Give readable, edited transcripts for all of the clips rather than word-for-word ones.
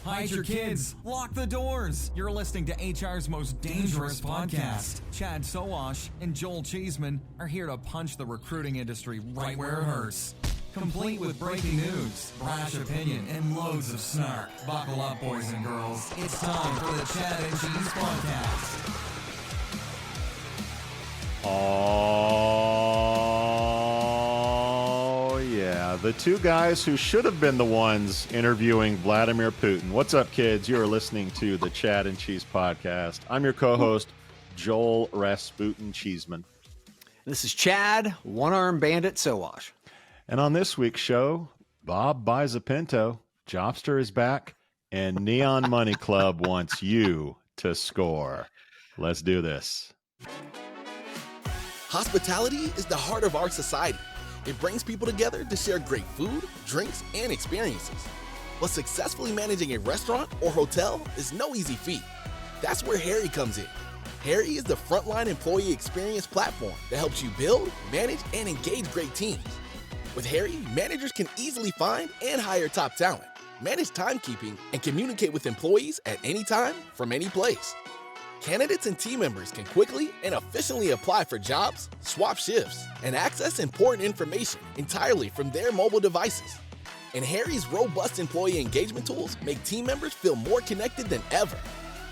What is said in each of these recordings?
Hide your kids. Lock the doors. You're listening to HR's most dangerous podcast. Chad Sowash and Joel Cheeseman are here to punch the recruiting industry right where it hurts. Complete with breaking news, brash opinion, and loads of snark. Buckle up, boys and girls. It's time for the Chad and Cheese Podcast. Oh, yeah. The two guys who should have been the ones interviewing Vladimir Putin. What's up, kids? You are listening to the Chad and Cheese Podcast. I'm your co-host, Joel Rasputin Cheeseman. This is Chad, one-armed bandit Sowash. And on this week's show, Bob buys a Pinto, Jobster is back, and Neon Money Club wants you to score. Let's do this. Hospitality is the heart of our society. It brings people together to share great food, drinks, and experiences. But successfully managing a restaurant or hotel is no easy feat. That's where Harry comes in. Harry is the frontline employee experience platform that helps you build, manage, and engage great teams. With Harry, managers can easily find and hire top talent, manage timekeeping, and communicate with employees at any time from any place. Candidates and team members can quickly and efficiently apply for jobs, swap shifts, and access important information entirely from their mobile devices. And Harry's robust employee engagement tools make team members feel more connected than ever.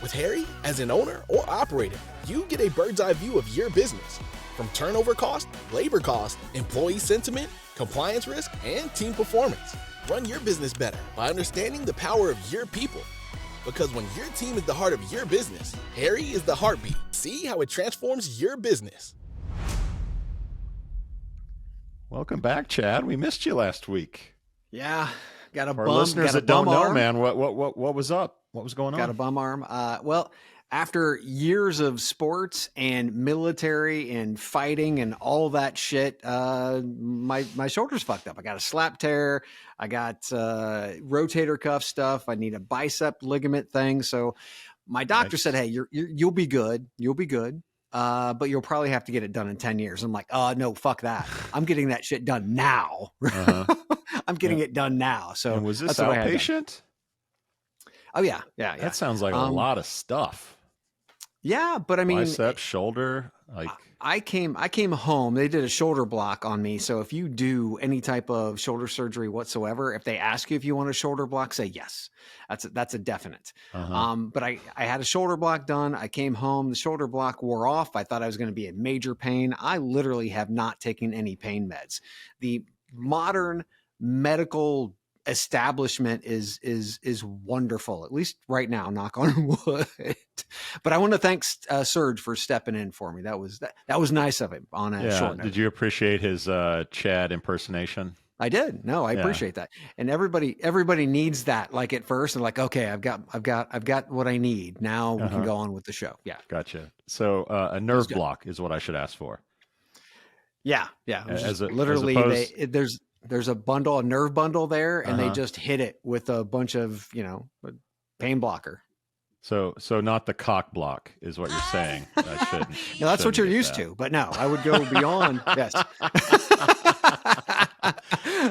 With Harry, as an owner or operator, you get a bird's eye view of your business, from turnover cost, labor cost, employee sentiment, compliance risk, and team performance. Run your business better by understanding the power of your people. Because when your team is the heart of your business, Harry is the heartbeat. See how it transforms your business. Welcome back, Chad. We missed you last week. Yeah, got a For bum. listeners got a that don't bum know, arm. man, what was up? What was going on? Got a bum arm. Well, after years of sports and military and fighting and all that shit, my shoulder's fucked up. I got a slap tear. I got rotator cuff stuff. I need a bicep ligament thing. So my doctor said, "Hey, you'll be good. You'll be good. But you'll probably have to get it done in 10 years." I'm like, no, fuck that. I'm getting that shit done now. Uh-huh. I'm getting it done now. So And was this that's what I had done. outpatient? Oh yeah. That sounds like a lot of stuff. Yeah, but I mean, Bicep, shoulder, like I came home. They did a shoulder block on me. So if you do any type of shoulder surgery whatsoever, if they ask you if you want a shoulder block, say yes. That's a definite. But I had a shoulder block done. I came home. The shoulder block wore off. I thought I was going to be in major pain. I literally have not taken any pain meds. The modern medical establishment is wonderful, at least right now, knock on wood. But I want to thank Serge for stepping in for me. That was nice of him on a short note. Did you appreciate his Chad impersonation? I did. No, I appreciate that. And everybody needs that. Like at first, and like, okay, I've got what I need. Now we can go on with the show. Yeah. Gotcha. So a nerve block is what I should ask for. Yeah. There's a bundle, a nerve bundle there, and they just hit it with a bunch of, pain blocker. So not the cock block is what you're saying. I shouldn't. No, that's what you're used to. But no, I would go beyond. Yes.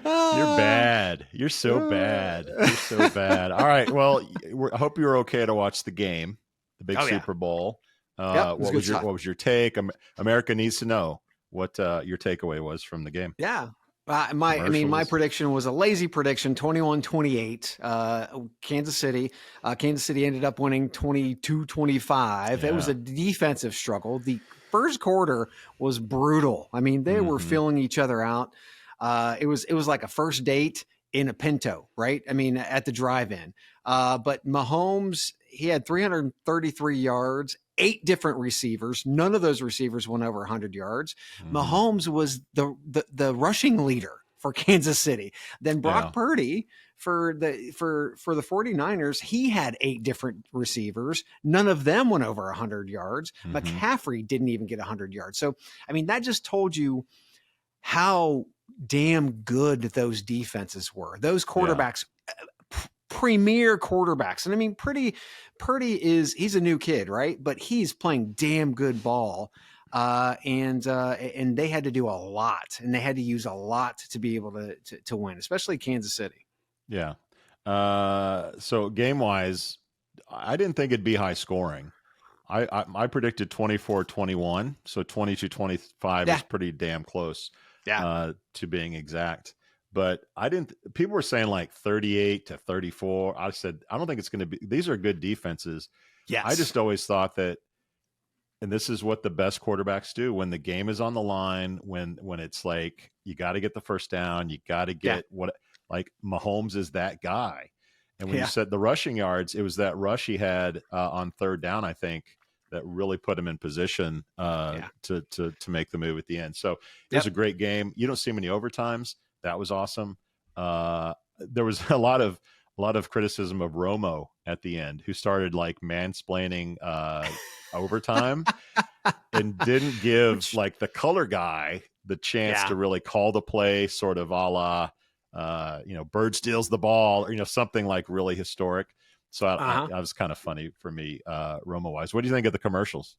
You're bad. You're so bad. You're so bad. All right. Well, I hope you were okay to watch the game, the big Super Bowl. What was your take? America needs to know what your takeaway was from the game. Yeah. My prediction was a lazy prediction, 21-28, Kansas City. Kansas City ended up winning 22-25. Yeah. It was a defensive struggle. The first quarter was brutal. I mean, they were filling each other out. It was like a first date in a Pinto, right? I mean, at the drive-in. But Mahomes, he had 333 yards, 8 different receivers. None of those receivers went over 100 yards. Mahomes was the rushing leader for Kansas City. Then Brock Purdy for the 49ers, he had 8 different receivers. None of them went over 100 yards. McCaffrey didn't even get 100 yards. So, I mean, that just told you how damn good those defenses were. Those quarterbacks, premier quarterbacks. And I mean, Purdy he's a new kid, right? But he's playing damn good ball. And they had to do a lot, and they had to use a lot to be able to win, especially Kansas City. Yeah. So game wise, I didn't think it'd be high scoring. I predicted 24-21, so 22-25 is pretty damn close. To being exact. But people were saying like 38-34. I said, I don't think it's going to be, these are good defenses. Yes. I just always thought that, and this is what the best quarterbacks do when the game is on the line, when it's like, you got to get the first down, you got to get like Mahomes is that guy. And when you said the rushing yards, it was that rush he had on third down, I think, that really put him in position to make the move at the end. So it was a great game. You don't see many overtimes. That was awesome. There was a lot of criticism of Romo at the end, who started like mansplaining overtime and didn't give like the color guy the chance to really call the play, sort of a la Bird steals the ball, or something like really historic. So I was kind of funny for me, Romo wise. What do you think of the commercials?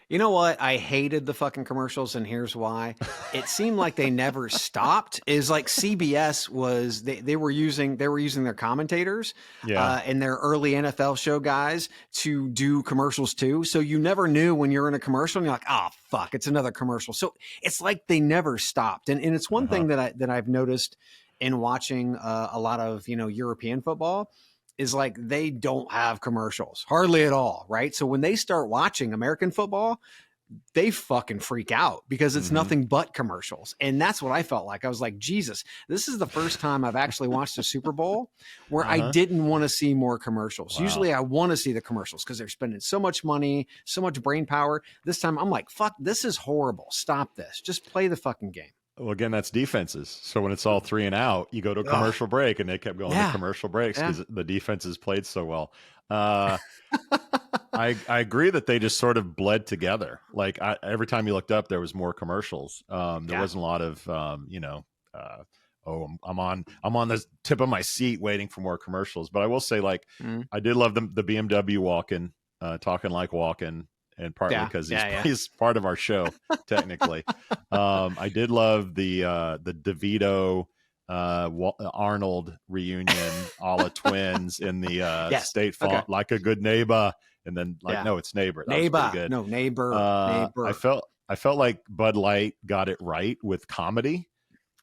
You know what? I hated the fucking commercials, and here's why. It seemed like they never stopped. Is like CBS was they were using their commentators and their early NFL show guys to do commercials too. So you never knew when you're in a commercial and you're like, oh fuck, it's another commercial. So it's like they never stopped. And it's one thing that I've noticed in watching a lot of European football is like they don't have commercials hardly at all, right? So when they start watching American football, they fucking freak out because it's nothing but commercials. And that's what I felt like. I was like, Jesus, this is the first time I've actually watched a Super Bowl where I didn't want to see more commercials. Wow. Usually I want to see the commercials because they're spending so much money, so much brain power. This time I'm like, fuck, this is horrible. Stop this. Just play the fucking game. Well, again, that's defenses. So when it's all 3 and out, you go to a commercial break, and they kept going to commercial breaks because the defenses played so well. I agree that they just sort of bled together. Like every time you looked up, there was more commercials. There wasn't a lot of, I'm on the tip of my seat waiting for more commercials. But I will say, like, I did love the BMW walking, talking like walking. And partly because he's part of our show, technically. I did love the DeVito Arnold reunion, a la twins in the State Farm, like a good neighbor, and then no, it's neighbor. That was pretty good. No, neighbor. I felt like Bud Light got it right with comedy.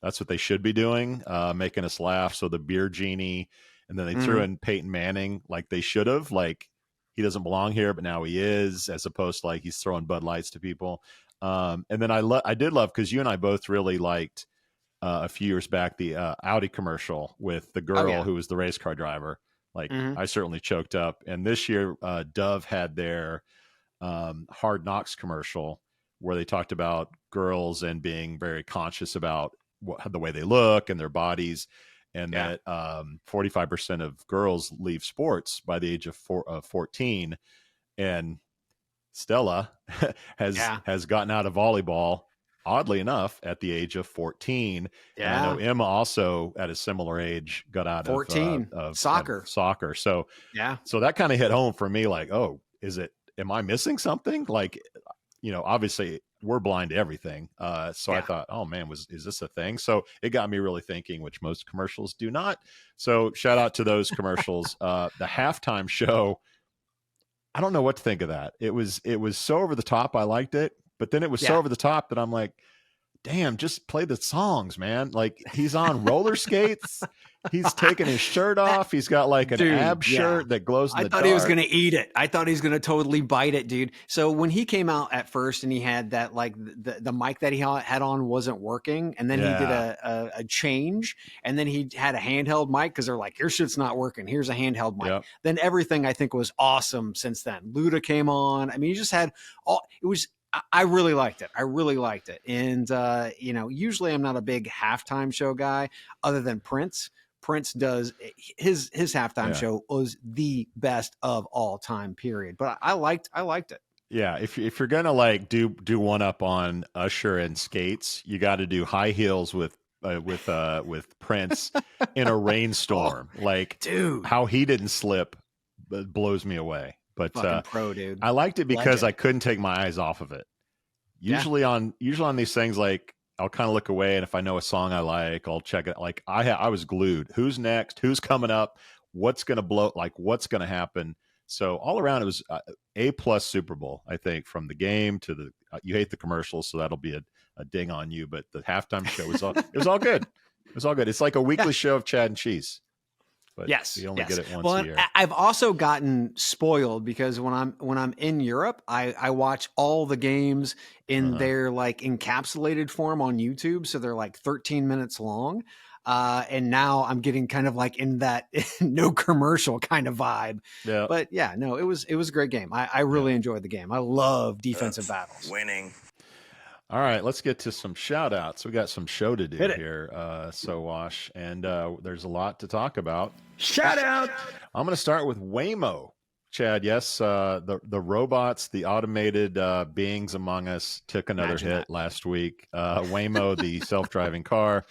That's what they should be doing, making us laugh. So the beer genie, and then they threw in Peyton Manning, like they should have, like. He doesn't belong here, but now he is, as opposed to like he's throwing Bud Lights to people. And then I did love, because you and I both really liked a few years back the Audi commercial with the girl who was the race car driver. Like I certainly choked up. And this year, Dove had their Hard Knocks commercial where they talked about girls and being very conscious about the way they look and their bodies. And that 45% of girls leave sports by the age of 14. And Stella has gotten out of volleyball, oddly enough, at the age of 14. And I know Emma also at a similar age got out 14 of soccer. So so that kind of hit home for me, like, oh, am I missing something? Like, obviously we're blind to everything. So I thought, oh man, is this a thing? So it got me really thinking, which most commercials do not. So shout out to those commercials. The halftime show, I don't know what to think of that. It was so over the top. I liked it, but then it was so over the top that I'm like, damn, just play the songs, man. Like he's on roller skates. He's taking his shirt off. He's got like an ab shirt that glows in the dark. I thought he was going to eat it. I thought he was going to totally bite it, dude. So when he came out at first and he had that, like the mic that he had on wasn't working. And then he did a change, and then he had a handheld mic because they're like, your shit's not working. Here's a handheld mic. Yep. Then everything I think was awesome since then. Luda came on. I mean, he just had I really liked it. And, usually I'm not a big halftime show guy other than Prince. Prince does his halftime show was the best of all time, period. But I liked it. Yeah. If you're going to like do one up on Usher and skates, you got to do high heels with Prince in a rainstorm. Like, dude, how he didn't slip blows me away. But pro, dude. I liked it because I couldn't take my eyes off of it. Usually on these things, like I'll kind of look away, and if I know a song I like, I'll check it. Like I was glued. Who's next? Who's coming up? What's going to blow? Like what's going to happen? So all around, it was A+ Super Bowl, I think, from the game to the. You hate the commercials, so that'll be a ding on you. But the halftime show was all. It was all good. It was all good. It's like a weekly show of Chad and Cheese. But yes, you only get it once a year. I've also gotten spoiled because when I'm in Europe, I watch all the games in their like encapsulated form on YouTube, so they're like 13 minutes long. And now I'm getting kind of like in that no commercial kind of vibe. Yeah. But yeah, no, it was a great game. I really enjoyed the game. I love defensive battles. Winning. All right, let's get to some shout outs. We got some show to do here, Sowash, and there's a lot to talk about. Shout out. I'm going to start with Waymo. Chad, yes, the robots, the automated beings among us took another hit last week. Waymo, the self-driving car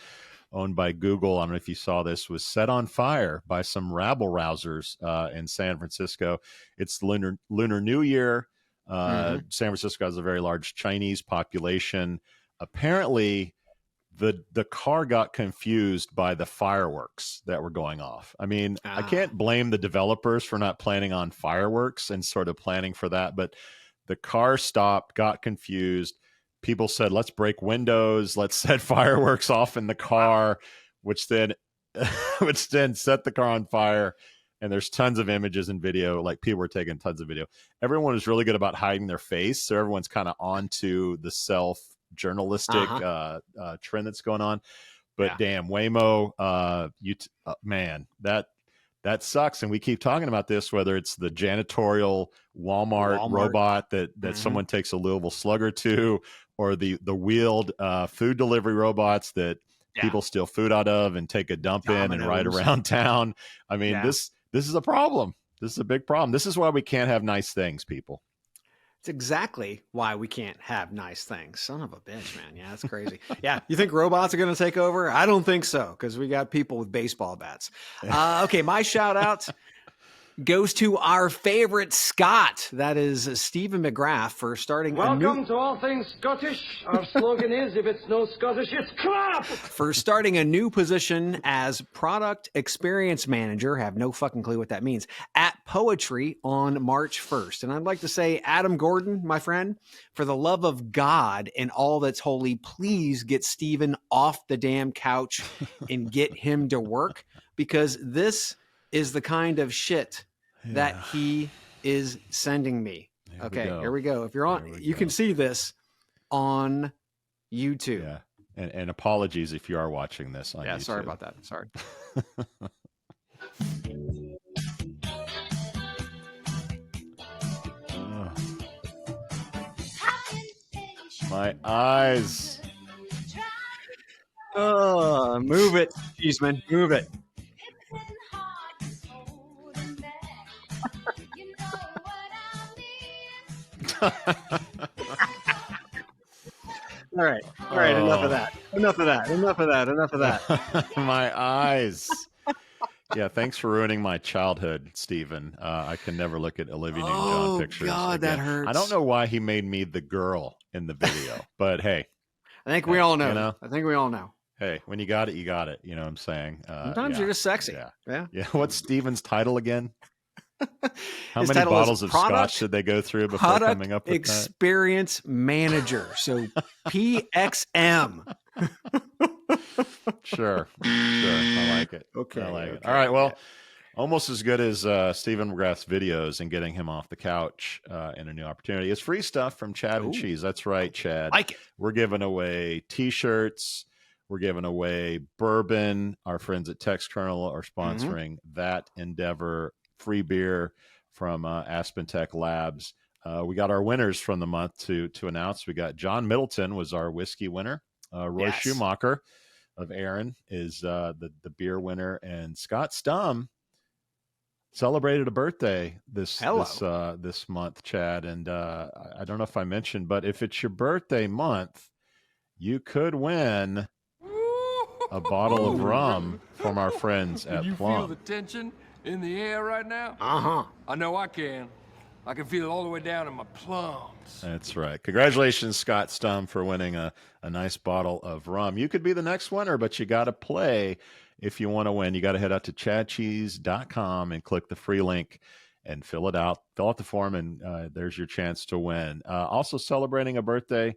owned by Google, I don't know if you saw this, was set on fire by some rabble-rousers in San Francisco. It's Lunar New Year. San Francisco has a very large Chinese population. Apparently, the car got confused by the fireworks that were going off. I mean, I can't blame the developers for not planning on fireworks and sort of planning for that, but the car stopped, got confused. People said, let's break windows, let's set fireworks off in the car, which then set the car on fire. And there's tons of images and video, like people were taking tons of video. Everyone was really good about hiding their face. So everyone's kind of onto the self-journalistic trend that's going on. But damn, Waymo, man, that sucks. And we keep talking about this, whether it's the janitorial Walmart robot that someone takes a Louisville Slugger to, or the wheeled food delivery robots that people steal food out of and take a dump in and ride around town. I mean, this is a problem. This is a big problem. This is why we can't have nice things, people. It's exactly why we can't have nice things. Son of a bitch, man. Yeah, that's crazy. Yeah, you think robots are going to take over? I don't think so, because we got people with baseball bats. Okay, my shout out goes to our favorite Scot. That is Stephen McGrath for starting Welcome to All Things Scottish. Our slogan is, if it's no Scottish, it's crap! For starting a new position as product experience manager, have no fucking clue what that means, at Poetry on March 1st. And I'd like to say, Adam Gordon, my friend, for the love of God and all that's holy, please get Stephen off the damn couch and get him to work, because this is the kind of shit that he is sending me. Here we go. If you're on, you can see this on YouTube. Yeah. And apologies if you are watching this on YouTube. Sorry about that. Sorry. My eyes. Move it, Cheeseman. Move it. All right. Enough of that. My eyes. Yeah, thanks for ruining my childhood, Stephen. I can never look at Olivia Newton-John pictures. Oh, God, again. That hurts. I don't know why he made me the girl in the video, but hey. I think we all know. I think we all know. Hey, when you got it, you got it. You know what I'm saying? Sometimes you're just sexy. Yeah. What's Stephen's title again? How many bottles of scotch did they go through before coming up with Experience that? Manager. So PXM. Sure. I like it. Okay. I like it. All right. Well, almost as good as Stephen McGrath's videos and getting him off the couch in a new opportunity is free stuff from Chad and Cheese. That's right, Chad. Like it. We're giving away T-shirts. We're giving away bourbon. Our friends at Text Kernel are sponsoring that endeavor. Free beer from Aspen Tech Labs. We got our winners from the month to announce. We got John Middleton was our whiskey winner. Roy Schumacher of Aaron is the beer winner, and Scott Stum celebrated a birthday this month, Chad. And I don't know if I mentioned, but if it's your birthday month, you could win a bottle of rum from our friends at Plum. You feel the tension in the air right now? Uh-huh. I know I can. I can feel it all the way down in my plums. That's right. Congratulations, Scott Stum, for winning a nice bottle of rum. You could be the next winner, but you got to play if you want to win. You got to head out to chadcheese.com and click the free link and fill it out. Fill out the form, and there's your chance to win. Also celebrating a birthday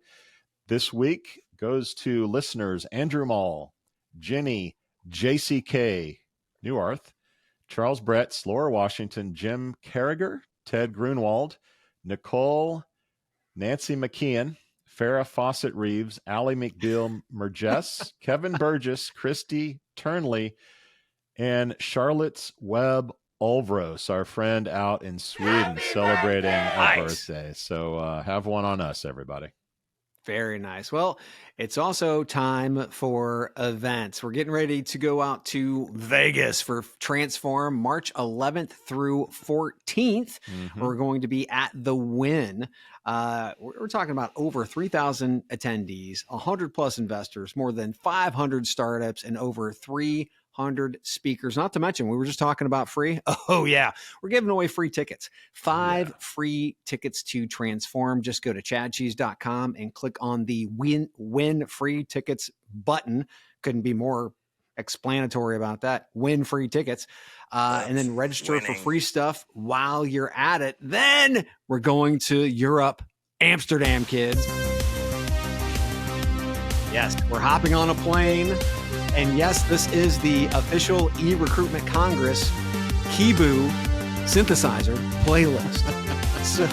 this week goes to listeners Andrew Mall, Jenny, JCK, Newarth, Charles Bretz, Laura Washington, Jim Carriger, Ted Grunwald, Nicole, Nancy McKeon, Farrah Fawcett Reeves, Allie McBeal Merges, Kevin Burgess, Christy Turnley, and Charlotte's Webb Ulvros, our friend out in Sweden, celebrating a birthday. So have one on us, everybody. Very nice. Well, it's also time for events. We're getting ready to go out to Vegas for Transform March 11th through 14th. We're going to be at the Wynn. We're talking about over 3,000 attendees, 100 plus investors, more than 500 startups, and over 300 speakers. Not to mention, we were just talking about free. Oh, yeah. We're giving away free tickets. 5 free tickets to Transform. Just go to chadcheese.com and click on the win free tickets button. Couldn't be more explanatory about that. Win free tickets. And then register for free stuff while you're at it. Then we're going to Europe, Amsterdam, kids. Yes, we're hopping on a plane. And yes, this is the official eRecruitment Congress Kibu synthesizer playlist. So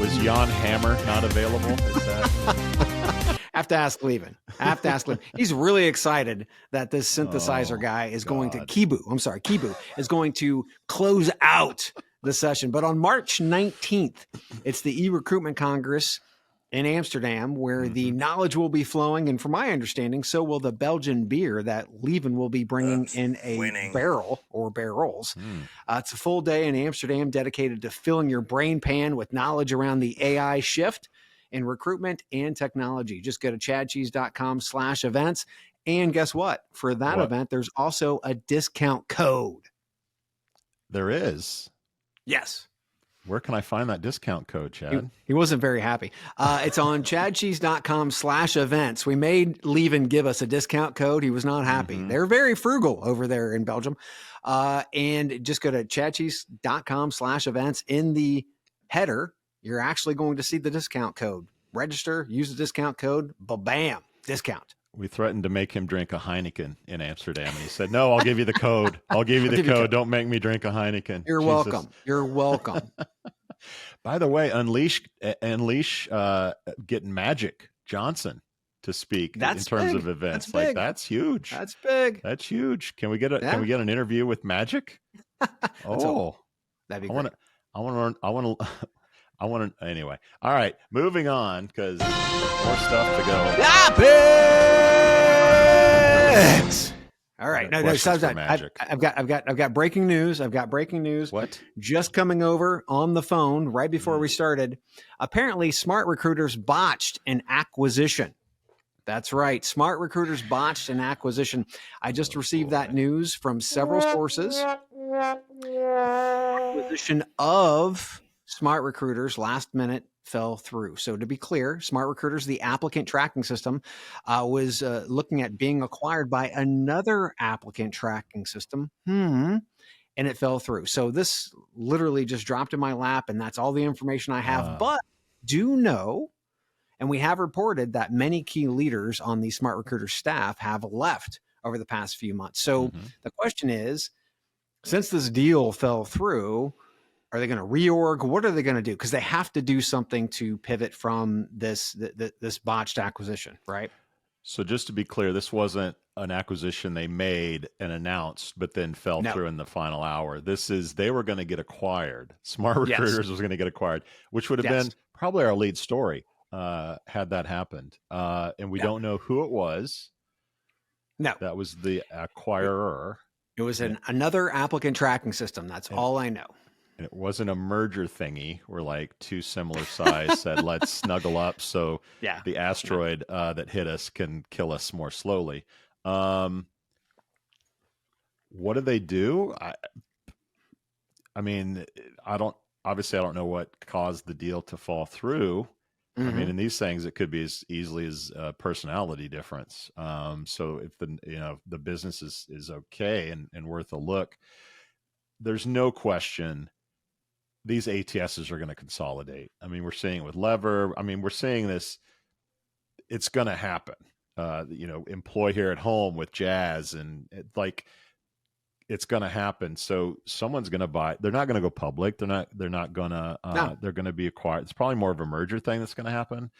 was Jan Hammer not available? Is that... Have to ask Levin. He's really excited that this synthesizer guy is going to Kibu is going to close out the session. But on March 19th, it's the eRecruitment Congress in Amsterdam, where the knowledge will be flowing. And from my understanding, so will the Belgian beer that Levin will be bringing in a barrel or barrels. It's a full day in Amsterdam dedicated to filling your brain pan with knowledge around the AI shift in recruitment and technology. Just go to chadcheese.com/events. And guess what? For that event, there's also a discount code. There is? Yes. Where can I find that discount code, Chad? He wasn't very happy. It's on chadcheese.com/events. We made Levin give us a discount code. He was not happy. They're very frugal over there in Belgium. And just go to chadcheese.com/events. In the header, you're actually going to see the discount code. Register, use the discount code, bam, discount. We threatened to make him drink a Heineken in Amsterdam, and he said, "No, I'll give you the code. I'll give you the code. Don't make me drink a Heineken." You're welcome. You're welcome. By the way, Unleash getting Magic Johnson to speak in terms of events. That's huge. That's big. That's huge. Can we get an interview with Magic? That'd be great. I want to, anyway. All right, moving on, because more stuff to go. Topics! All right, no, I've got breaking news. What? Just coming over on the phone right before we started. Apparently, Smart Recruiters botched an acquisition. That's right. Smart Recruiters botched an acquisition. I just received that news from several sources. Acquisition of Smart Recruiters last minute fell through. So to be clear, Smart Recruiters, the applicant tracking system, was looking at being acquired by another applicant tracking system. And it fell through. So this literally just dropped in my lap, and that's all the information I have. But do know, and we have reported that many key leaders on the Smart Recruiter staff have left over the past few months. So the question is, since this deal fell through, are they going to reorg? What are they going to do? Because they have to do something to pivot from this botched acquisition, right? So just to be clear, this wasn't an acquisition they made and announced, but then fell through in the final hour. They were going to get acquired. Smart Recruiters was going to get acquired, which would have been probably our lead story had that happened. And we don't know who it was. No. That was the acquirer. It was another applicant tracking system. That's all I know. And it wasn't a merger thingy where like two similar size said, let's snuggle up so the asteroid that hit us can kill us more slowly. What do they do? I mean, I obviously I don't know what caused the deal to fall through. I mean, in these things, it could be as easily as a personality difference. So if the business is okay and worth a look, there's no question these ATSs are going to consolidate. I mean, we're seeing it with Lever. I mean, we're seeing this. It's going to happen. Employ here at home with Jazz, and it's going to happen. So someone's going to buy. They're not going to go public. They're not going to. No. They're going to be acquired. It's probably more of a merger thing that's going to happen.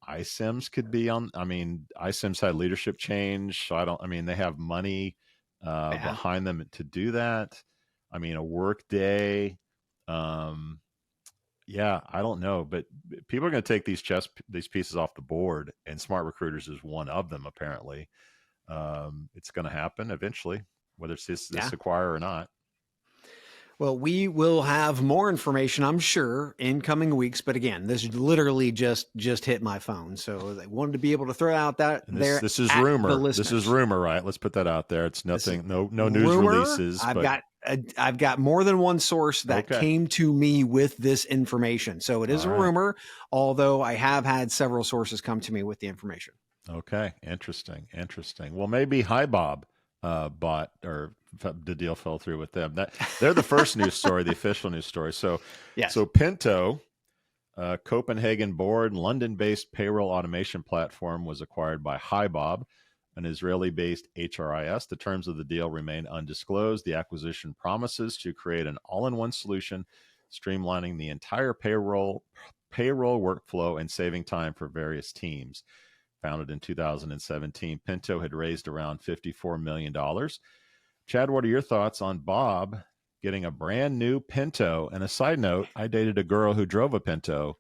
iCIMS could be on. I mean, iCIMS had leadership change, so they have money behind them to do that. I mean, a Workday. I don't know, but people are going to take these pieces off the board, and Smart Recruiters is one of them. Apparently, it's going to happen eventually, whether it's this acquire or not. Well, we will have more information, I'm sure, in coming weeks. But again, this literally just hit my phone, so I wanted to be able to throw out that there. This is rumor. This is rumor, right? Let's put that out there. It's nothing. No news releases. I've got more than one source that came to me with this information, so it is a rumor. Although I have had several sources come to me with the information. Okay, interesting. Well, maybe HiBob bought, or the deal fell through with them. They're the first news story, the official news story. So, So Pento, Copenhagen-born, London-based payroll automation platform, was acquired by HiBob, an Israeli-based HRIS. The terms of the deal remain undisclosed. The acquisition promises to create an all-in-one solution, streamlining the entire payroll workflow and saving time for various teams. Founded in 2017, Pento had raised around $54 million. Chad, what are your thoughts on Bob getting a brand new Pento? And a side note, I dated a girl who drove a Pento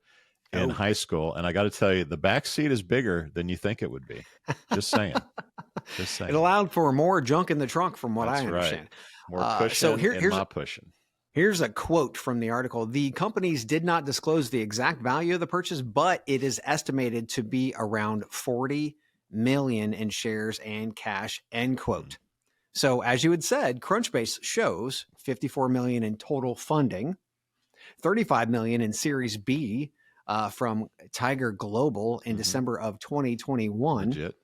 in high school, and I got to tell you, the back seat is bigger than you think it would be. Just saying. It allowed for more junk in the trunk, from what I understand. Right. More cushion and my pushing. Here's a quote from the article. The companies did not disclose the exact value of the purchase, but it is estimated to be around 40 million in shares and cash, end quote. So as you had said, Crunchbase shows 54 million in total funding, 35 million in Series B from Tiger Global in December of 2021. Legit.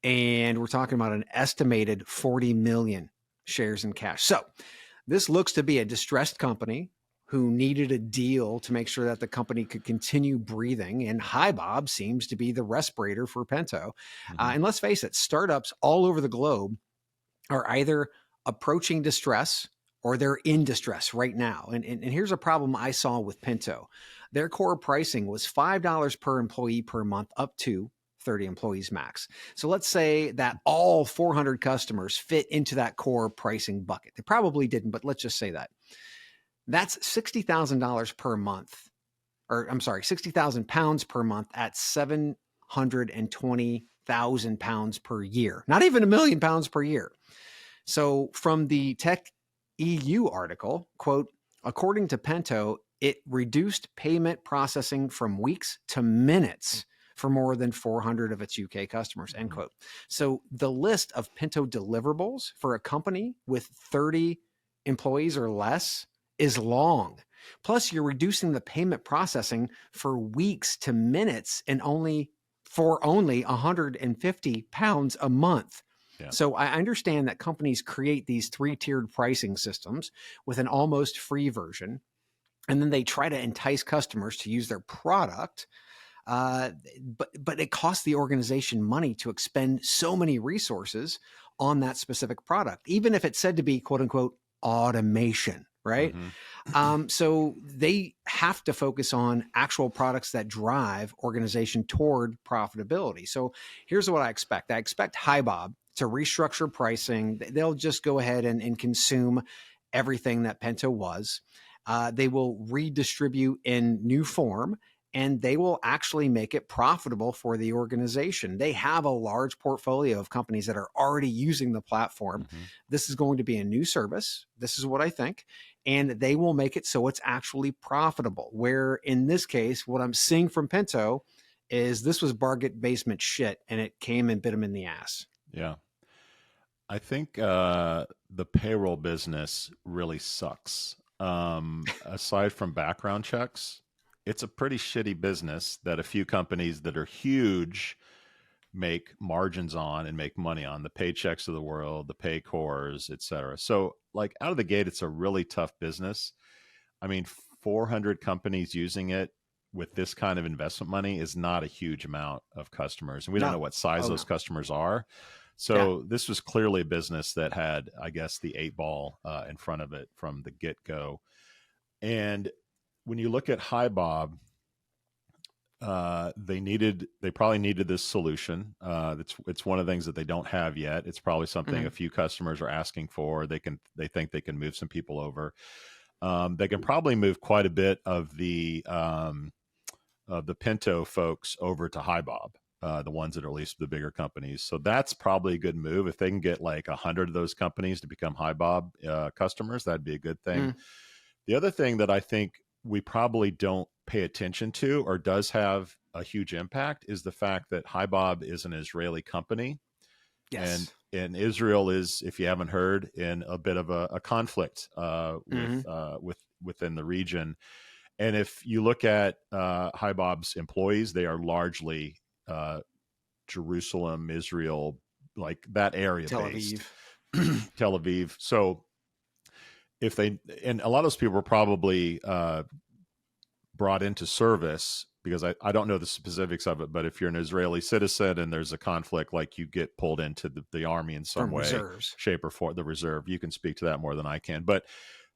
And we're talking about an estimated 40 million shares in cash. So this looks to be a distressed company who needed a deal to make sure that the company could continue breathing. And HiBob seems to be the respirator for Pento. And let's face it, startups all over the globe are either approaching distress or they're in distress right now. And here's a problem I saw with Pento. Their core pricing was $5 per employee per month, up to 30 employees max. So let's say that all 400 customers fit into that core pricing bucket. They probably didn't, but let's just say that. That's $60,000 per month, or I'm sorry, 60,000 pounds per month at 720,000 pounds per year. Not even £1 million per year. So from the Tech EU article, quote, according to Pento, it reduced payment processing from weeks to minutes for more than 400 of its UK customers, end quote. So the list of Pento deliverables for a company with 30 employees or less is long. Plus, you're reducing the payment processing for weeks to minutes and only 150 pounds a month. Yeah. So I understand that companies create these 3-tiered pricing systems with an almost free version, and then they try to entice customers to use their product. But it costs the organization money to expend so many resources on that specific product, even if it's said to be quote unquote automation, right? So they have to focus on actual products that drive organization toward profitability. So here's what I expect. I expect HiBob to restructure pricing. They'll just go ahead and consume everything that Pento was. They will redistribute in new form, and they will actually make it profitable for the organization. They have a large portfolio of companies that are already using the platform. This is going to be a new service. This is what I think. And they will make it so it's actually profitable. Where in this case, what I'm seeing from Pento is this was bargain basement shit, and it came and bit them in the ass. Yeah. I think the payroll business really sucks. aside from background checks, it's a pretty shitty business that a few companies that are huge make margins on and make money on, the Paychecks of the world, the Paycors, et cetera. So like out of the gate, it's a really tough business. I mean, 400 companies using it with this kind of investment money is not a huge amount of customers. And we don't know what size those customers are. So this was clearly a business that had, I guess, the 8 ball in front of it from the get-go. And when you look at HiBob, they probably needed this solution. It's one of the things that they don't have yet. It's probably something a few customers are asking for. They think they can move some people over. They can probably move quite a bit of the Pinto folks over to HiBob, the ones that are at least the bigger companies. So that's probably a good move. If they can get like 100 of those companies to become HiBob customers, that'd be a good thing. The other thing that I think we probably don't pay attention to or does have a huge impact is the fact that HiBob is an Israeli company. Yes. And Israel is, if you haven't heard, in a bit of a conflict within the region. And if you look at HiBob's employees, they are largely Jerusalem, Israel, like that area based. Tel Aviv. So if and a lot of those people were probably brought into service, because I don't know the specifics of it, but if you're an Israeli citizen and there's a conflict, like you get pulled into the army in some way, shape or form, the reserve, you can speak to that more than I can. But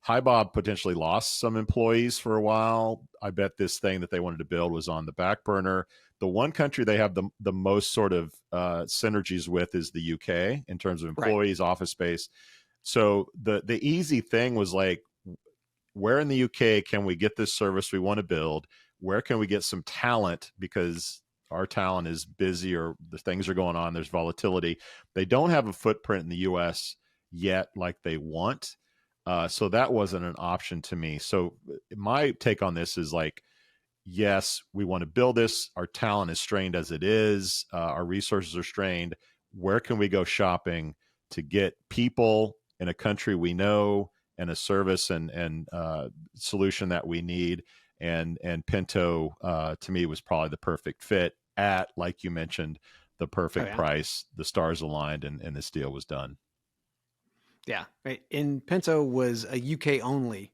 HiBob potentially lost some employees for a while. I bet this thing that they wanted to build was on the back burner. The one country they have the most sort of synergies with is the UK in terms of employees, office space. So the easy thing was like, where in the UK can we get this service we want to build? Where can we get some talent? Because our talent is busy or the things are going on. There's volatility. They don't have a footprint in the US yet like they want. So that wasn't an option to me. So my take on this is like, yes, we want to build this. Our talent is strained as it is. Our resources are strained. Where can we go shopping to get people in a country we know and a service and solution that we need? And Pinto, to me, was probably the perfect fit at, like you mentioned, the perfect price. The stars aligned, and this deal was done. Yeah. Right. And Pinto was a UK only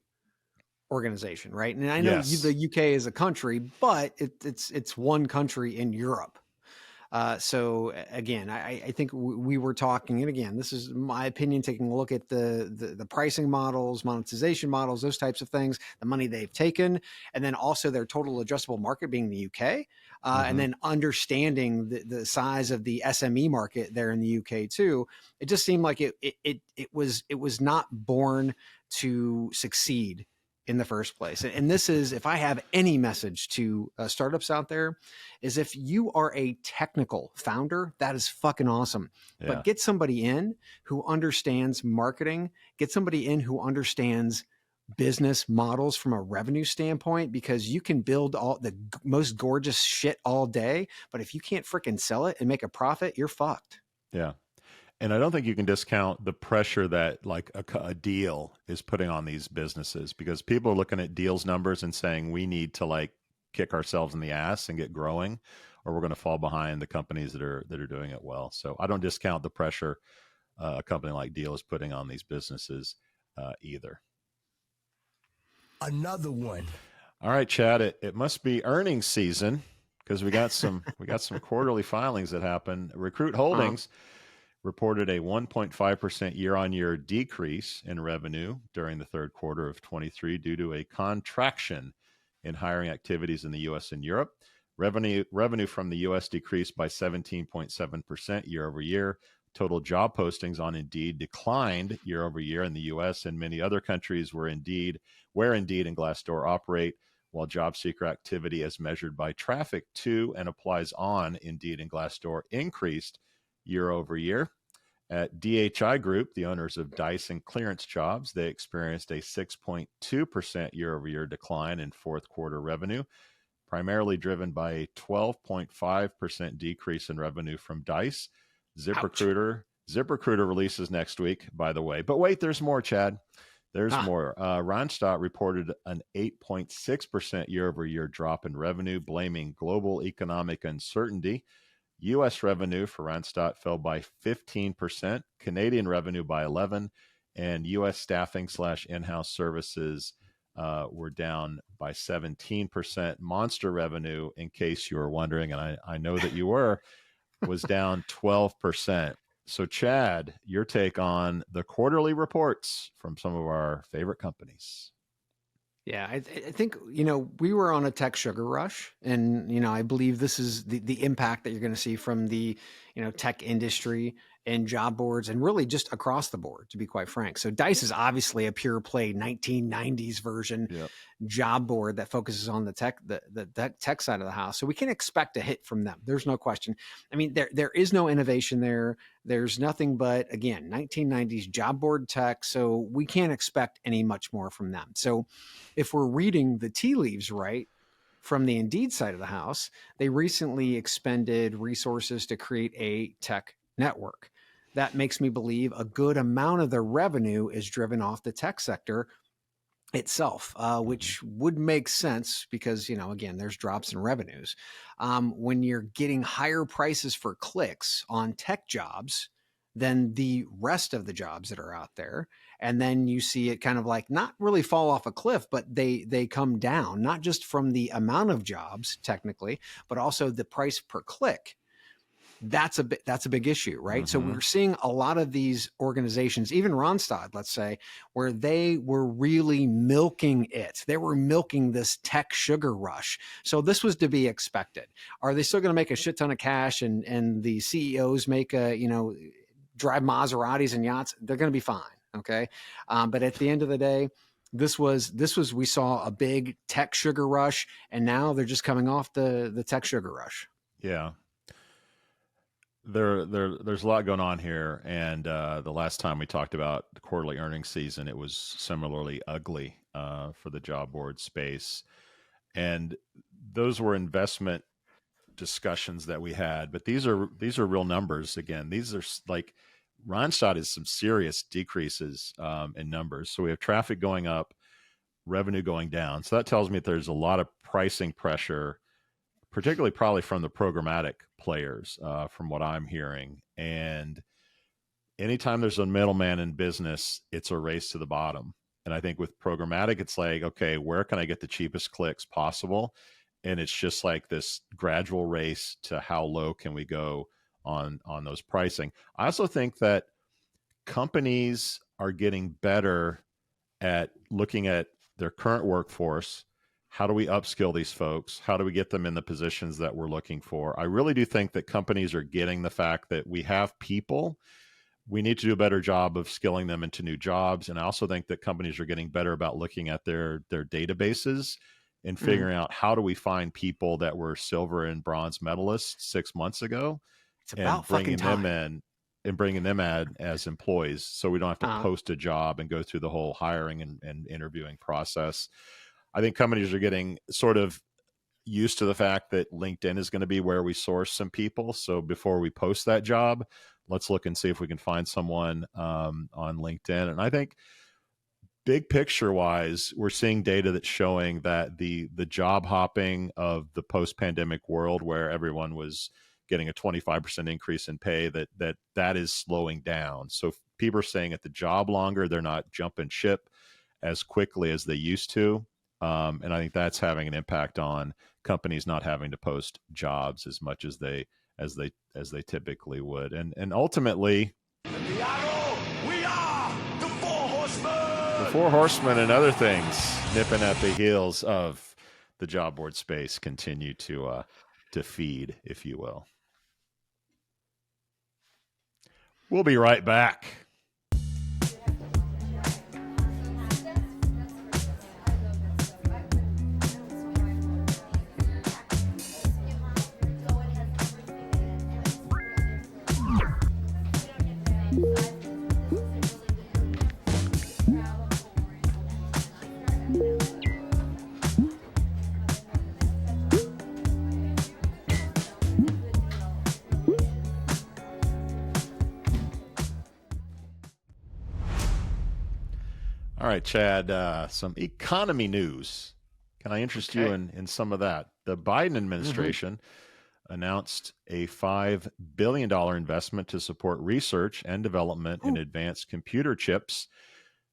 organization, right? And I know the UK is a country, but it's one country in Europe. So again, I think we were talking, and again, this is my opinion, taking a look at the pricing models, monetization models, those types of things, the money they've taken, and then also their total addressable market being the UK, and then understanding the size of the SME market there in the UK too. It just seemed like it was not born to succeed in the first place. And this is, if I have any message to startups out there, is if you are a technical founder, that is fucking awesome. Yeah. But get somebody in who understands marketing, get somebody in who understands business models from a revenue standpoint, because you can build all the most gorgeous shit all day, but if you can't freaking sell it and make a profit, you're fucked. Yeah. And I don't think you can discount the pressure that like a deal is putting on these businesses, because people are looking at deals numbers and saying we need to like kick ourselves in the ass and get growing, or we're going to fall behind the companies that are doing it well. So I don't discount the pressure a company like Deal is putting on these businesses either. Another one. All right, Chad. It must be earnings season, because we got some quarterly filings that happen. Recruit Holdings reported a 1.5% year-on-year decrease in revenue during the third quarter of 23 due to a contraction in hiring activities in the U.S. and Europe. Revenue from the U.S. decreased by 17.7% year over year. Total job postings on Indeed declined year over year in the U.S. and many other countries where Indeed and Glassdoor operate, while job seeker activity as measured by traffic to and applies on Indeed and Glassdoor increased year over year. At DHI Group, the owners of Dice and Clearance Jobs, they experienced a 6.2% year over year decline in fourth quarter revenue, primarily driven by a 12.5% decrease in revenue from Dice. ZipRecruiter releases next week, by the way. But wait, there's more, Chad. There's more. Randstad reported an 8.6% year-over-year drop in revenue, blaming global economic uncertainty. U.S. revenue for Randstad fell by 15%, Canadian revenue by 11%, and U.S. staffing / in-house services were down by 17%. Monster revenue, in case you were wondering, and I know that you were, was down 12%. So, Chad, your take on the quarterly reports from some of our favorite companies. Yeah, I think, we were on a tech sugar rush, and, I believe this is the impact that you're going to see from the, tech industry and job boards, and really just across the board, to be quite frank. So Dice is obviously a pure play 1990s version job board that focuses on the tech side of the house. So we can expect a hit from them. There's no question. I mean, there is no innovation there. There's nothing but, again, 1990s job board tech. So we can't expect any much more from them. So if we're reading the tea leaves right, from the Indeed side of the house, they recently expended resources to create a tech network. That makes me believe a good amount of their revenue is driven off the tech sector itself, which would make sense because, again, there's drops in revenues. When you're getting higher prices for clicks on tech jobs than the rest of the jobs that are out there, and then you see it kind of like not really fall off a cliff, but they come down, not just from the amount of jobs technically, but also the price per click. That's a big issue, right? Mm-hmm. So we're seeing a lot of these organizations, even Randstad, let's say, where they were really milking it. They were milking this tech sugar rush. So this was to be expected. Are they still going to make a shit ton of cash and the CEOs make drive Maseratis and yachts? They're going to be fine. Okay. But at the end of the day, this was, we saw a big tech sugar rush, and now they're just coming off the tech sugar rush. Yeah. There's a lot going on here, and the last time we talked about the quarterly earnings season, it was similarly ugly for the job board space, and those were investment discussions that we had. But these are real numbers. Again, these are like Randstad is some serious decreases in numbers. So we have traffic going up, revenue going down. So that tells me that there's a lot of pricing pressure, particularly probably from the programmatic players, from what I'm hearing. And anytime there's a middleman in business, it's a race to the bottom. And I think with programmatic, it's like, okay, where can I get the cheapest clicks possible? And it's just like this gradual race to how low can we go on those pricing. I also think that companies are getting better at looking at their current workforce. How do we upskill these folks? How do we get them in the positions that we're looking for? I really do think that companies are getting the fact that we have people. We need to do a better job of skilling them into new jobs. And I also think that companies are getting better about looking at their databases and figuring out how do we find people that were silver and bronze medalists 6 months ago, and bringing them in and bringing them in as employees. So we don't have to post a job and go through the whole hiring and interviewing process. I think companies are getting sort of used to the fact that LinkedIn is going to be where we source some people. So before we post that job, let's look and see if we can find someone on LinkedIn. And I think big picture wise, we're seeing data that's showing that the job hopping of the post-pandemic world, where everyone was getting a 25% increase in pay, that is slowing down. So people are staying at the job longer. They're not jumping ship as quickly as they used to. And I think that's having an impact on companies not having to post jobs as much as they typically would. And ultimately, we are the Four Horsemen. The Four Horsemen and other things nipping at the heels of the job board space continue to feed, if you will. We'll be right back. right, Chad, some economy news. Can I interest you in some of that? The Biden administration announced a $5 billion investment to support research and development in advanced computer chips.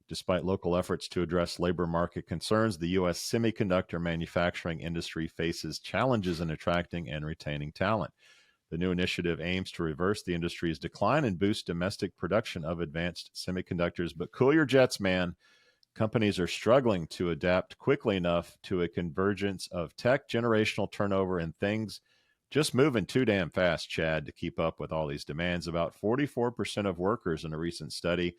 Despite local efforts to address labor market concerns, the U.S. semiconductor manufacturing industry faces challenges in attracting and retaining talent. The new initiative aims to reverse the industry's decline and boost domestic production of advanced semiconductors. But cool your jets, man. Companies are struggling to adapt quickly enough to a convergence of tech, generational turnover, and things just moving too damn fast, Chad, to keep up with all these demands. About 44% of workers in a recent study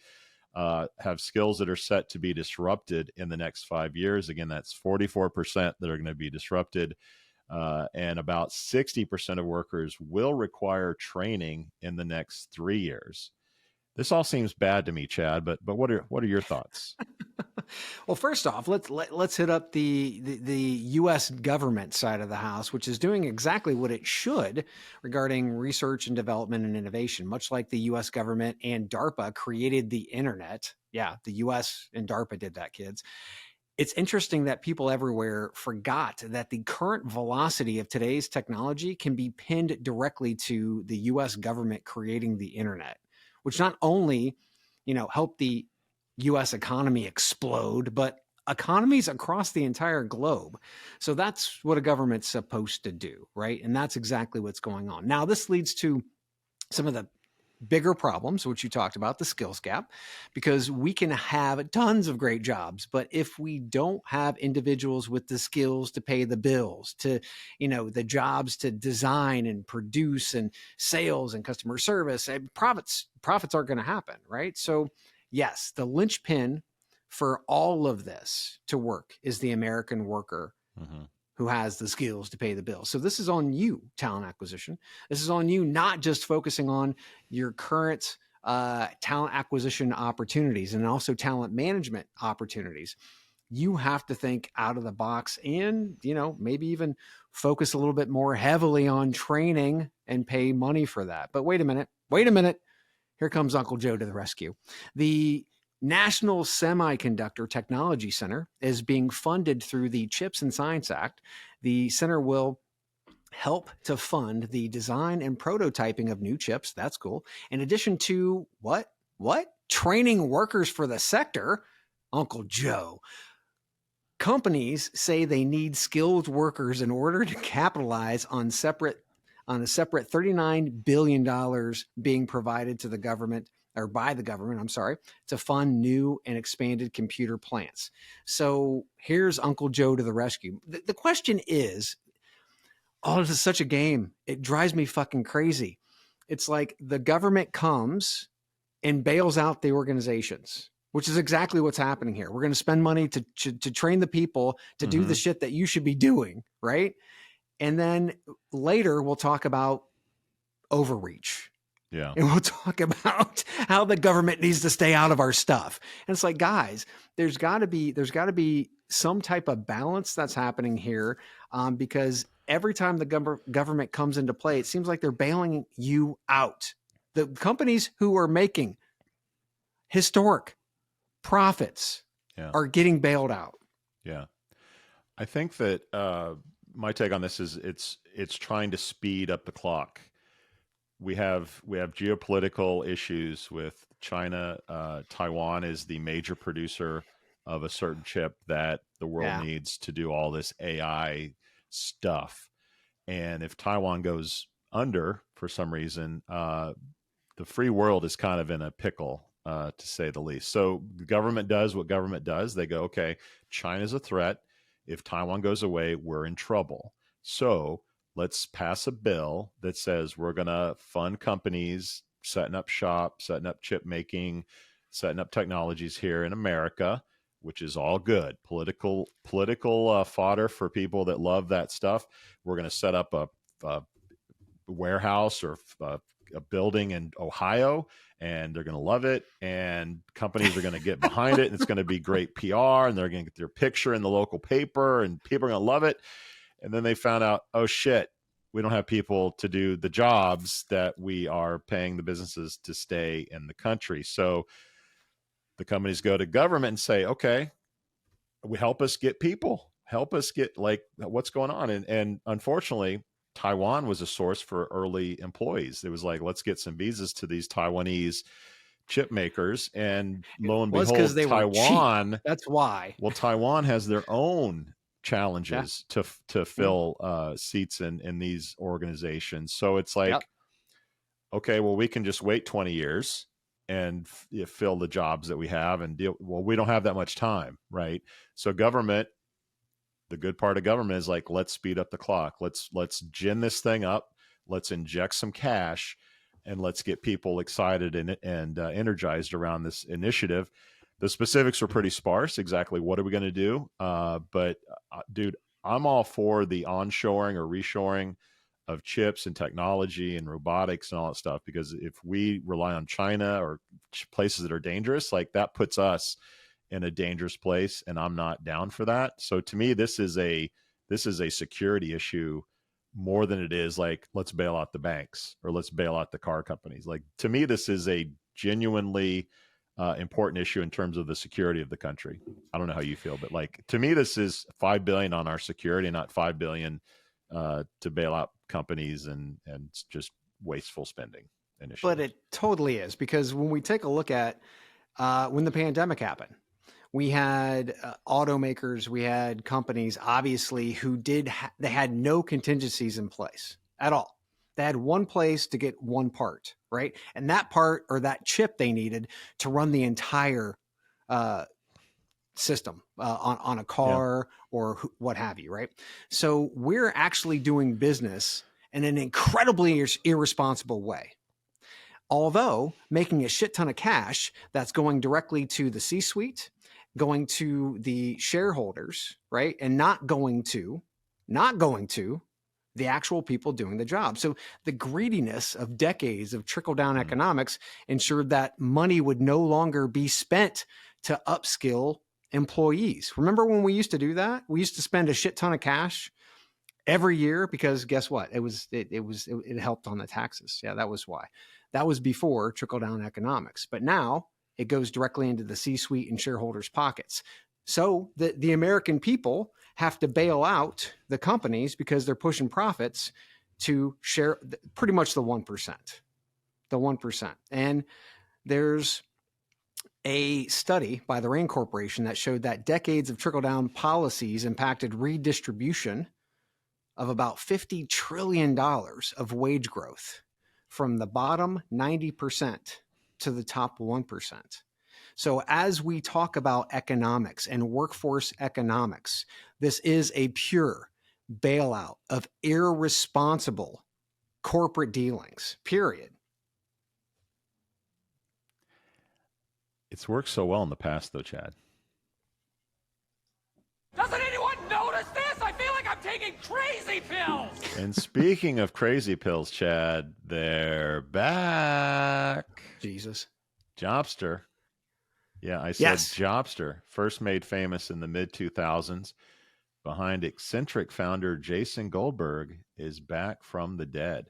have skills that are set to be disrupted in the next 5 years. Again, that's 44% that are going to be disrupted. And about 60% of workers will require training in the next 3 years. This all seems bad to me, Chad, but what are your thoughts? Well, first off, let's hit up the U.S. government side of the house, which is doing exactly what it should regarding research and development and innovation, much like the U.S. government and DARPA created the internet. Yeah, the U.S. and DARPA did that, kids. It's interesting that people everywhere forgot that the current velocity of today's technology can be pinned directly to the U.S. government creating the internet, which not only, helped the U.S. economy explode, but economies across the entire globe. So that's what a government's supposed to do, right? And that's exactly what's going on. Now, this leads to some of the bigger problems, which you talked about, the skills gap, because we can have tons of great jobs, but if we don't have individuals with the skills to pay the bills, to, the jobs to design and produce and sales and customer service, profits aren't going to happen, right? So yes, the linchpin for all of this to work is the American worker who has the skills to pay the bills. So this is on you, talent acquisition. This is on you, not just focusing on your current talent acquisition opportunities and also talent management opportunities. You have to think out of the box and, maybe even focus a little bit more heavily on training and pay money for that. But wait a minute. Here comes Uncle Joe to the rescue. The National Semiconductor Technology Center is being funded through the CHIPS and Science Act. The center will help to fund the design and prototyping of new chips. That's cool. In addition to what? Training workers for the sector. Uncle Joe. Companies say they need skilled workers in order to capitalize on a separate $39 billion being provided to the government, or by the government, to fund new and expanded computer plants. So here's Uncle Joe to the rescue. The question is, this is such a game. It drives me fucking crazy. It's like the government comes and bails out the organizations, which is exactly what's happening here. We're going to spend money to train the people to do the shit that you should be doing, right? And then later we'll talk about overreach. Yeah. And we'll talk about how the government needs to stay out of our stuff. And it's like, guys, there's got to be some type of balance that's happening here, because every time the government comes into play, it seems like they're bailing you out. The companies who are making historic profits are getting bailed out. Yeah. I think that my take on this is it's trying to speed up the clock. We have geopolitical issues with China. Taiwan is the major producer of a certain chip that the world needs to do all this AI stuff. And if Taiwan goes under for some reason, the free world is kind of in a pickle, to say the least. So the government does what government does. They go, okay, China's a threat. If Taiwan goes away, we're in trouble. So let's pass a bill that says we're going to fund companies setting up shop, setting up chip making, setting up technologies here in America, which is all good. Political fodder for people that love that stuff. We're going to set up a warehouse or a building in Ohio, and they're going to love it. And companies are going to get behind it, and it's going to be great PR, and they're going to get their picture in the local paper, and people are going to love it. And then they found out, oh shit, we don't have people to do the jobs that we are paying the businesses to stay in the country. So the companies go to government and say, okay, help us get people, help us get like what's going on. And unfortunately, Taiwan was a source for early employees. It was like, let's get some visas to these Taiwanese chip makers. And lo and behold, Taiwan, that's why. Well, Taiwan has their own challenges to fill seats in these organizations. So it's like, okay, well, we can just wait 20 years and fill the jobs that we have and deal. Well, we don't have that much time, right? So government, the good part of government is like, let's speed up the clock. Let's gin this thing up. Let's inject some cash, and let's get people excited and energized around this initiative. The specifics are pretty sparse. Exactly what are we going to do? But dude, I'm all for the onshoring or reshoring of chips and technology and robotics and all that stuff, because if we rely on China or places that are dangerous, like that puts us in a dangerous place, and I'm not down for that. So to me, this is a security issue more than it is like, let's bail out the banks or let's bail out the car companies. Like, to me, this is a genuinely important issue in terms of the security of the country. I don't know how you feel, but like, to me, this is $5 billion on our security, not $5 billion to bail out companies and just wasteful spending initially. But it totally is, because when we take a look at when the pandemic happened, we had automakers, we had companies, obviously, who they had no contingencies in place at all. They had one place to get one part, right? And that part, or that chip, they needed to run the entire system on a car or what have you, right? So we're actually doing business in an incredibly irresponsible way. Although making a shit ton of cash that's going directly to the C-suite, going to the shareholders, right? And not going to the actual people doing the job. So the greediness of decades of trickle-down economics ensured that money would no longer be spent to upskill employees. Remember when we used to do that? We used to spend a shit ton of cash every year because guess what? It helped on the taxes. Yeah, that was why. That was before trickle-down economics. But now it goes directly into the C-suite and shareholders' pockets. So the American people have to bail out the companies because they're pushing profits to share pretty much the 1%. The 1%. And there's a study by the RAND Corporation that showed that decades of trickle-down policies impacted redistribution of about $50 trillion of wage growth from the bottom 90% to the top 1%. So as we talk about economics and workforce economics, this is a pure bailout of irresponsible corporate dealings, period. It's worked so well in the past, though, Chad. Doesn't anyone notice this? I feel like I'm taking crazy pills. And speaking of crazy pills, Chad, they're back. Jesus. Jobster. Yeah, I said Jobster, first made famous in the mid-2000s, behind eccentric founder Jason Goldberg, is back from the dead.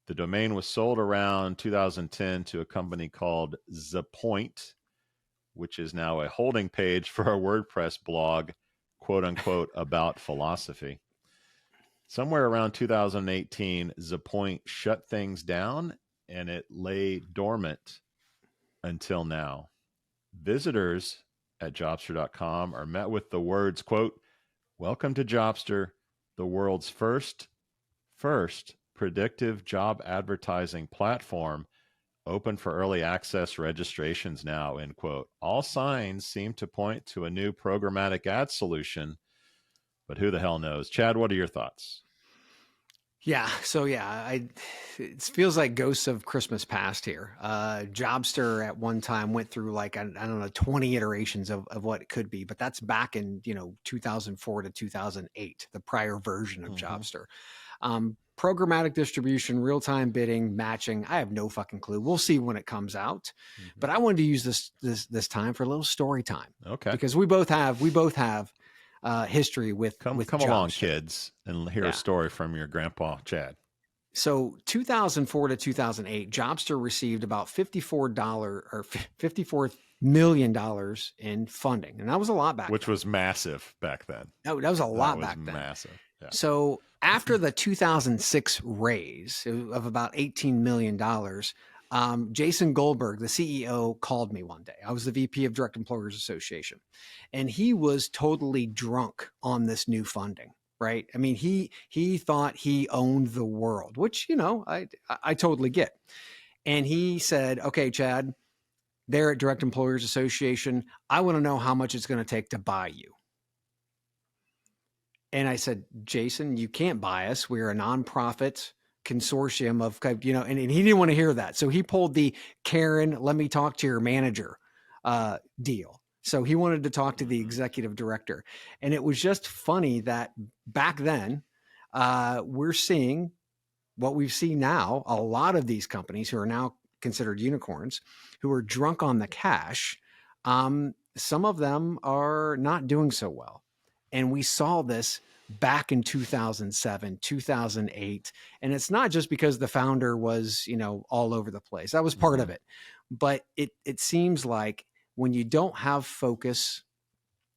The domain was sold around 2010 to a company called ThePoint, which is now a holding page for a WordPress blog, quote unquote, about philosophy. Somewhere around 2018, ThePoint shut things down and it lay dormant until now. Visitors at Jobster.com are met with the words, quote, "Welcome to Jobster, the world's first predictive job advertising platform, open for early access registrations now," end quote. All signs seem to point to a new programmatic ad solution, but who the hell knows? Chad, what are your thoughts? Yeah. So it feels like ghosts of Christmas past here. Jobster at one time went through like, I don't know, 20 iterations of what it could be, but that's back in, 2004 to 2008, the prior version of Jobster. Programmatic distribution, real-time bidding, matching. I have no fucking clue. We'll see when it comes out, but I wanted to use this time for a little story time. Okay. Because we both have history with come Jobster. Along, kids, and hear a story from your grandpa, Chad. So 2004 to 2008, Jobster received about $54 million in funding. And that was a lot back then. Which was massive back then. That was a lot back then. Massive. Yeah. So after the 2006 raise of about $18 million, Jason Goldberg, the CEO, called me one day. I was the VP of Direct Employers Association, and he was totally drunk on this new funding, right? I mean, he thought he owned the world, which, I totally get. And he said, okay, Chad, there at Direct Employers Association, I want to know how much it's going to take to buy you. And I said, Jason, you can't buy us. We're a nonprofit consortium of, and he didn't want to hear that. So he pulled the Karen, let me talk to your manager deal. So he wanted to talk to the executive director. And it was just funny that back then we're seeing what we've seen now, a lot of these companies who are now considered unicorns, who are drunk on the cash. Some of them are not doing so well. And we saw this back in 2007, 2008. And it's not just because the founder was, all over the place. That was part of it. But it seems like when you don't have focus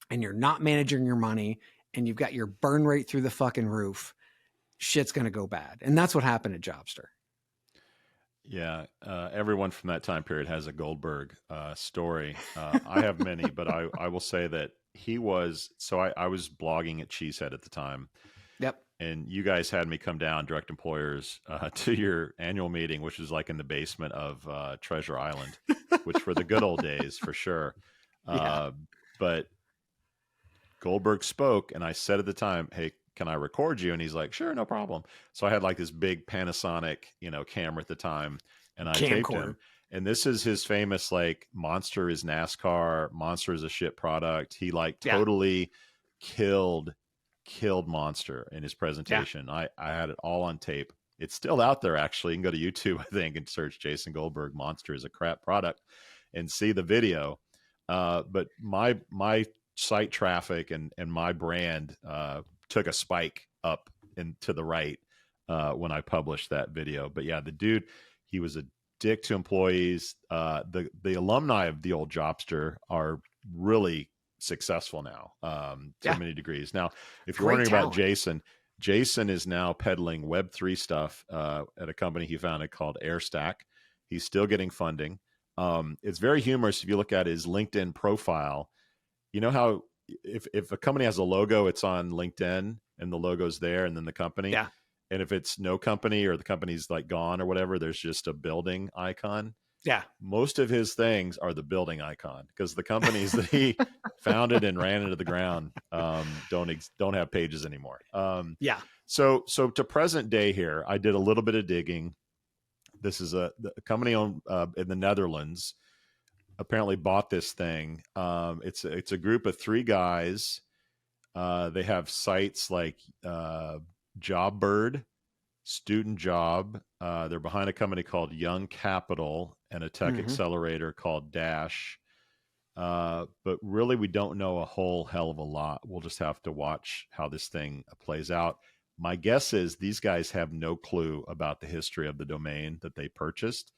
and you're not managing your money and you've got your burn rate through the fucking roof, shit's going to go bad. And that's what happened at Jobster. Yeah. Everyone from that time period has a Goldberg story. I have many, but I will say that he was, so I was blogging at Cheesehead at the time. Yep. And you guys had me come down, Direct Employers, to your annual meeting, which was like in the basement of Treasure Island, which were the good old days for sure. Yeah. But Goldberg spoke, and I said at the time, hey, can I record you? And he's like, sure, no problem. So I had like this big Panasonic, camera at the time, and I taped him. And this is his famous, like, Monster is NASCAR, Monster is a shit product. He totally killed Monster in his presentation. Yeah. I had it all on tape. It's still out there, actually. You can go to YouTube, I think, and search Jason Goldberg, Monster is a crap product, and see the video. But my site traffic and my brand took a spike up and to the right when I published that video. But yeah, the dude, he was a dick to employees. The alumni of the old Jobster are really successful now to many degrees. Now, if you're wondering about Jason is now peddling Web3 stuff at a company he founded called Airstack. He's still getting funding. It's very humorous if you look at his LinkedIn profile. You know how if a company has a logo, it's on LinkedIn and the logo's there and then the company. Yeah. And if it's no company or the company's like gone or whatever, there's just a building icon. Yeah. Most of his things are the building icon because the companies that he founded and ran into the ground don't have pages anymore. Yeah. So to present day here, I did a little bit of digging. This is a company owned in the Netherlands. Apparently bought this thing. It's a group of 3 guys. They have sites like JobBird, Student Job. They're behind a company called Young Capital and a tech accelerator called Dash. But really, we don't know a whole hell of a lot. We'll just have to watch how this thing plays out. My guess is these guys have no clue about the history of the domain that they purchased.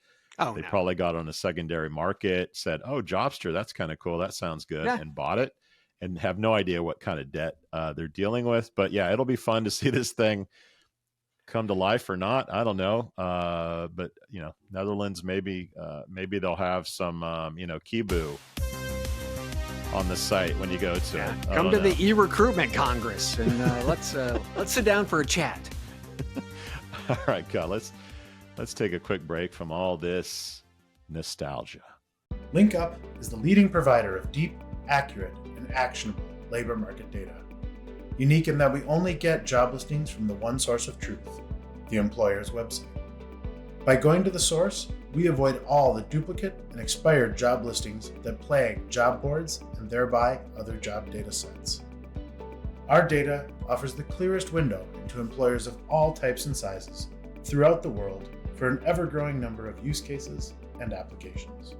They probably got on a secondary market, said, oh, Jobster, that's kind of cool. That sounds good. Yeah. And bought it and have no idea what kind of debt they're dealing with. But yeah, it'll be fun to see this thing come to life or not. I don't know. But Netherlands, maybe they'll have some, Kibu on the site when you go to it. Come to the e-recruitment Congress and let's sit down for a chat. All right, God, let's take a quick break from all this nostalgia. LinkUp is the leading provider of deep, accurate, and actionable labor market data. Unique in that we only get job listings from the one source of truth, the employer's website. By going to the source, we avoid all the duplicate and expired job listings that plague job boards and thereby other job data sets. Our data offers the clearest window into employers of all types and sizes throughout the world for an ever-growing number of use cases and applications.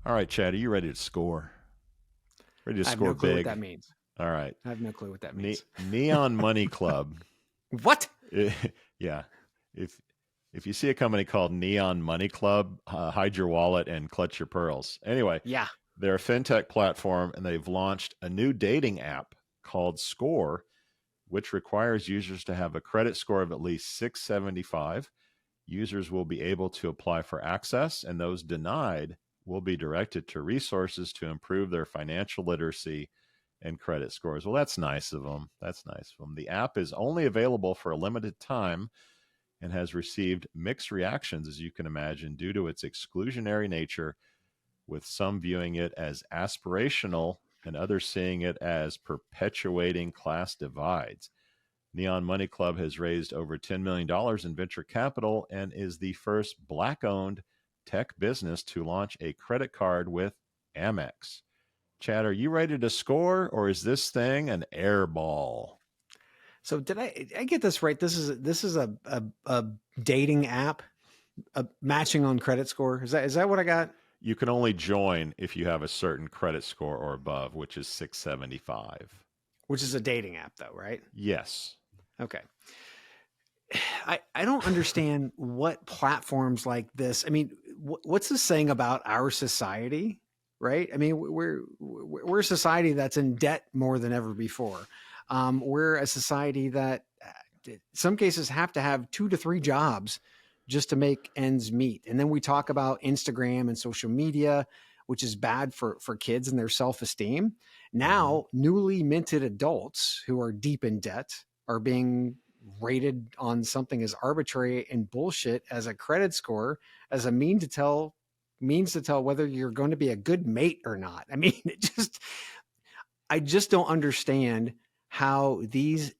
All right, Chad, are you ready to score? Ready to score big? I have no clue what that means. All right. I have no clue what that means. Neon Money Club. What? Yeah. if you see a company called Neon Money Club, hide your wallet and clutch your pearls. Anyway, yeah, they're a fintech platform, and they've launched a new dating app called Score, which requires users to have a credit score of at least 675. Users will be able to apply for access, and those denied will be directed to resources to improve their financial literacy and credit scores. Well, that's nice of them. That's nice of them. The app is only available for a limited time and has received mixed reactions, as you can imagine, due to its exclusionary nature, with some viewing it as aspirational and others seeing it as perpetuating class divides. Neon Money Club has raised over $10 million in venture capital and is the first Black-owned tech business to launch a credit card with Amex. Chad, are you ready to score, or is this thing an air ball? So did I get this right? This is a dating app, a matching on credit score. Is that what I got? You can only join if you have a certain credit score or above, which is 675. Which is a dating app, though, right? Yes. Okay. I don't understand what platforms like this. I mean, what's this saying about our society, right? I mean, we're a society that's in debt more than ever before. We're a society that in some cases have to have 2 to 3 jobs just to make ends meet. And then we talk about Instagram and social media, which is bad for kids and their self-esteem. Now, newly minted adults who are deep in debt are being rated on something as arbitrary and bullshit as a credit score, as a means to tell whether you're going to be a good mate or not. I mean, I just don't understand how these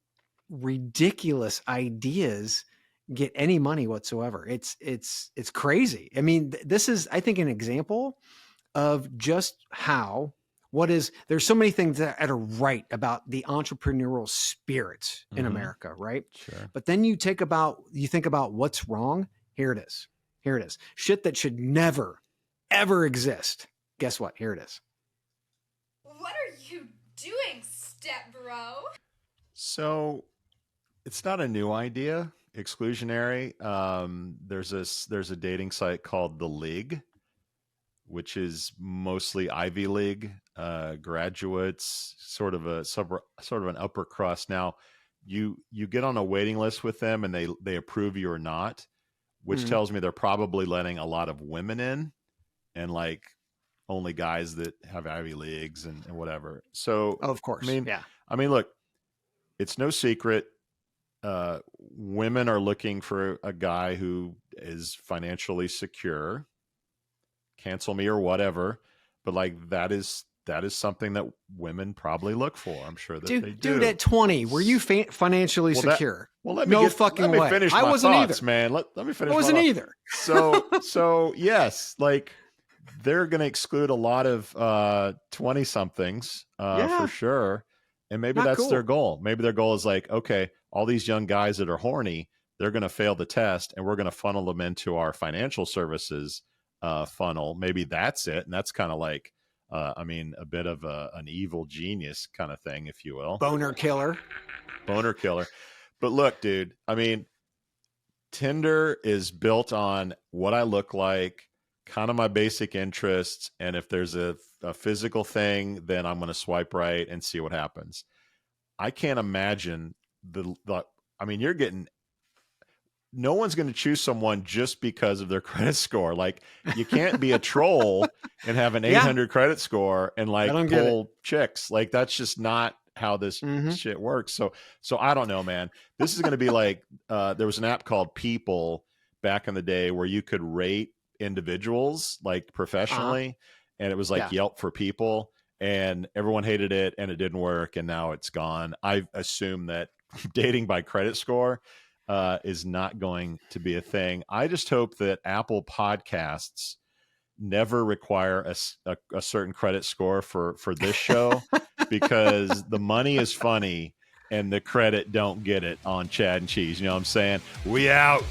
ridiculous ideas get any money whatsoever. It's crazy. I mean, this is, I think, an example of just how there's so many things that are right about the entrepreneurial spirit in America, right? Sure. But then you think about what's wrong. Here it is. Shit that should never, ever exist. Guess what? Here it is. What are you doing, step bro? So it's not a new idea. Exclusionary. There's a dating site called The League, which is mostly Ivy League graduates, sort of an upper crust. Now, you get on a waiting list with them, and they approve you or not, which tells me they're probably letting a lot of women in, and like only guys that have Ivy Leagues and whatever. So, of course, I mean, look, it's no secret. Women are looking for a guy who is financially secure. Cancel me or whatever, but like that is something that women probably look for. I'm sure that they do. Dude, at 20, were you financially secure? Let me finish my thoughts, man. Let me finish. I wasn't either. So yes, like they're going to exclude a lot of 20-somethings for sure, and maybe that's their goal. Maybe their goal is like, okay, all these young guys that are horny, they're going to fail the test, and we're going to funnel them into our financial services funnel. Maybe that's it. And that's kind of like, a bit of an evil genius kind of thing, if you will. Boner killer. But look, dude, I mean, Tinder is built on what I look like, kind of my basic interests. And if there's a physical thing, then I'm going to swipe right and see what happens. I can't imagine you're getting, no one's going to choose someone just because of their credit score. Like, you can't be a troll and have an 800 credit score and like pull chicks. Like, that's just not how this shit works. So I don't know, man. This is going to be like, there was an app called People back in the day where you could rate individuals like professionally, and it was like Yelp for people, and everyone hated it and it didn't work, and now it's gone. I assume that dating by credit score is not going to be a thing. I just hope that Apple Podcasts never require a certain credit score for this show, because the money is funny and the credit don't get it on Chad and Cheese. You know what I'm saying? We out.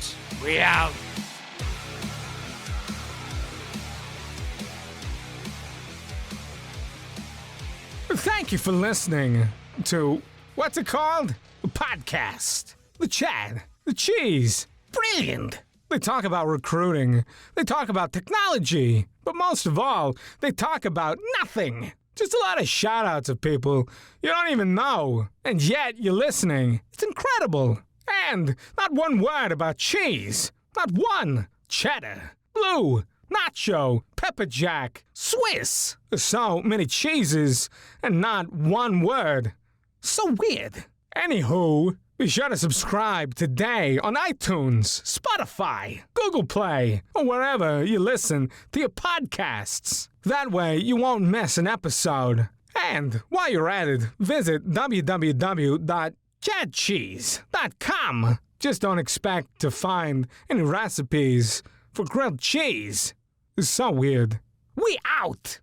Thank you for listening to, what's it called? A podcast. The Chad, the Cheese, brilliant. They talk about recruiting. They talk about technology. But most of all, they talk about nothing. Just a lot of shout-outs of people you don't even know. And yet you're listening. It's incredible. And not one word about cheese. Not one. Cheddar, blue, nacho, pepper jack, Swiss. So many cheeses and not one word. So weird. Anywho, be sure to subscribe today on iTunes, Spotify, Google Play, or wherever you listen to your podcasts. That way you won't miss an episode. And while you're at it, visit www.chadcheese.com. Just don't expect to find any recipes for grilled cheese. It's so weird. We out!